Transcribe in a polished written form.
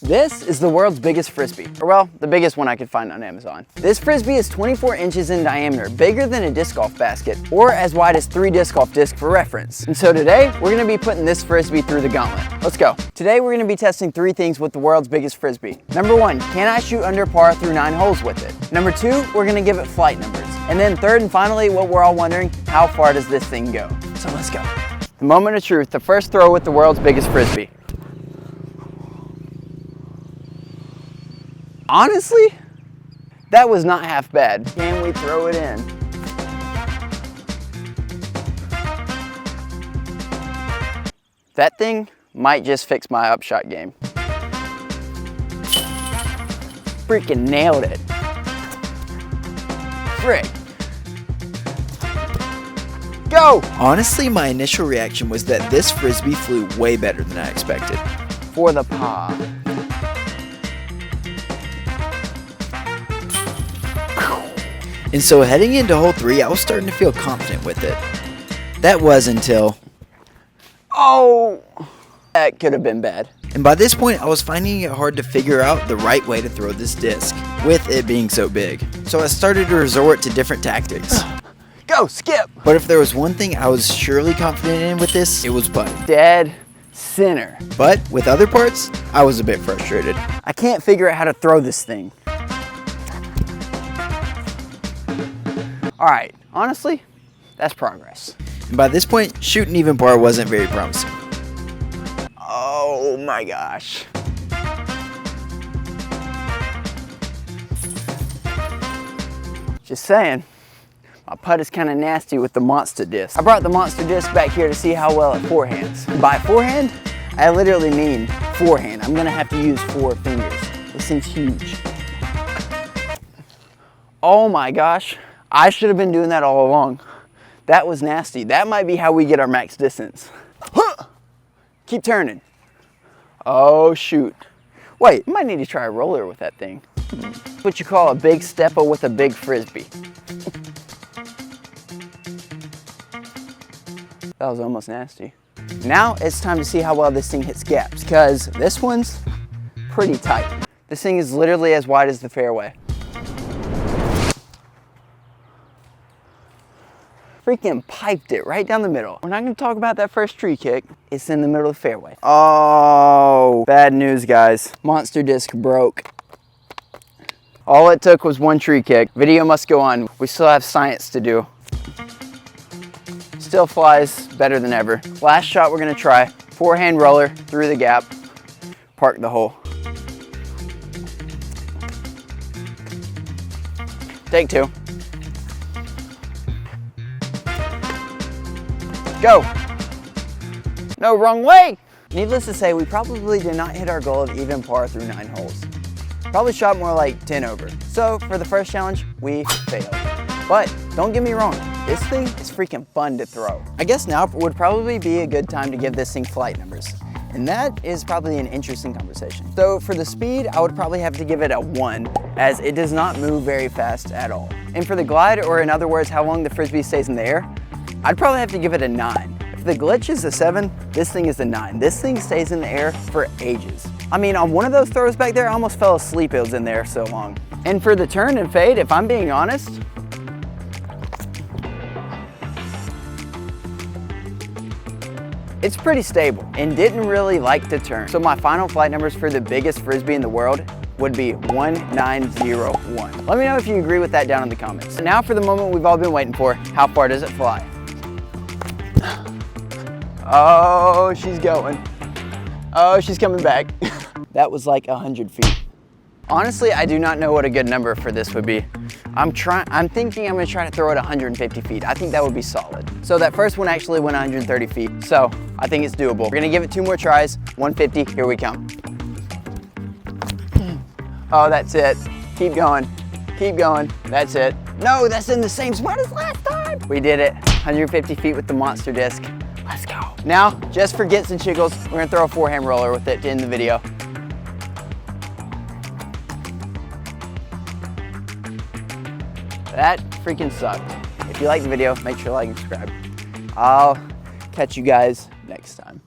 This is the world's biggest frisbee, or well, the biggest one I could find on Amazon. This frisbee is 24 inches in diameter, bigger than a disc golf basket, or as wide as 3 disc golf discs for reference. And so today, we're gonna be putting this frisbee through the gauntlet. Let's go. Today, we're gonna be testing 3 things with the world's biggest frisbee. Number 1, can I shoot under par through 9 holes with it? Number 2, we're gonna give it flight numbers. And then third and finally, what we're all wondering, how far does this thing go? So let's go. The moment of truth, the first throw with the world's biggest frisbee. Honestly, that was not half bad. Can we throw it in? That thing might just fix my upshot game. Freaking nailed it. Frick. Go! Honestly, my initial reaction was that this frisbee flew way better than I expected. For the paw. And so heading into hole 3, I was starting to feel confident with it. That was until... Oh! That could have been bad. And by this point, I was finding it hard to figure out the right way to throw this disc, with it being so big. So I started to resort to different tactics. Go, skip! But if there was one thing I was surely confident in with this, it was putting. Dead center. But with other parts, I was a bit frustrated. I can't figure out how to throw this thing. All right, honestly, that's progress. And by this point, shooting even par wasn't very promising. Oh my gosh. Just saying, my putt is kind of nasty with the monster disc. I brought the monster disc back here to see how well it forehands. By forehand, I literally mean forehand. I'm gonna have to use 4 fingers. This thing's huge. Oh my gosh. I should have been doing that all along. That was nasty. That might be how we get our max distance. Huh! Keep turning. Oh shoot. Wait, I might need to try a roller with that thing. What you call a big stepper with a big frisbee. That was almost nasty. Now it's time to see how well this thing hits gaps, because this one's pretty tight. This thing is literally as wide as the fairway. Freaking piped it right down the middle. We're not gonna talk about that first tree kick. It's in the middle of the fairway. Oh, bad news, guys. Monster disc broke. All it took was 1 tree kick. Video must go on. We still have science to do. Still flies better than ever. Last shot we're gonna try. Forehand roller through the gap. Park the hole. Take 2. Go! No, wrong way! Needless to say, we probably did not hit our goal of even par through 9 holes. Probably shot more like 10 over. So for the first challenge, we failed. But don't get me wrong, this thing is freaking fun to throw. I guess now would probably be a good time to give this thing flight numbers. And that is probably an interesting conversation. So for the speed, I would probably have to give it a 1, as it does not move very fast at all. And for the glide, or in other words, how long the frisbee stays in the air, I'd probably have to give it a 9. If the glitch is a 7, this thing is a 9. This thing stays in the air for ages. I mean, on one of those throws back there, I almost fell asleep. It was in there so long. And for the turn and fade, if I'm being honest, it's pretty stable and didn't really like to turn. So my final flight numbers for the biggest frisbee in the world would be 1901. Let me know if you agree with that down in the comments. So now for the moment we've all been waiting for, how far does it fly? Oh, she's going. Oh, she's coming back. That was like 100 feet. Honestly, I do not know what a good number for this would be. I'm thinking I'm gonna try to throw it 150 feet. I think that would be solid. So that first one actually went 130 feet. So I think it's doable. We're gonna give it 2 more tries. 150, here we come. Oh, that's it. Keep going, keep going. That's it. No, that's in the same spot as last time. We did it. 150 feet with the monster disc. Let's go. Now, just for gets and chiggles, we're gonna throw a forehand roller with it to end the video. That freaking sucked. If you liked the video, make sure to like and subscribe. I'll catch you guys next time.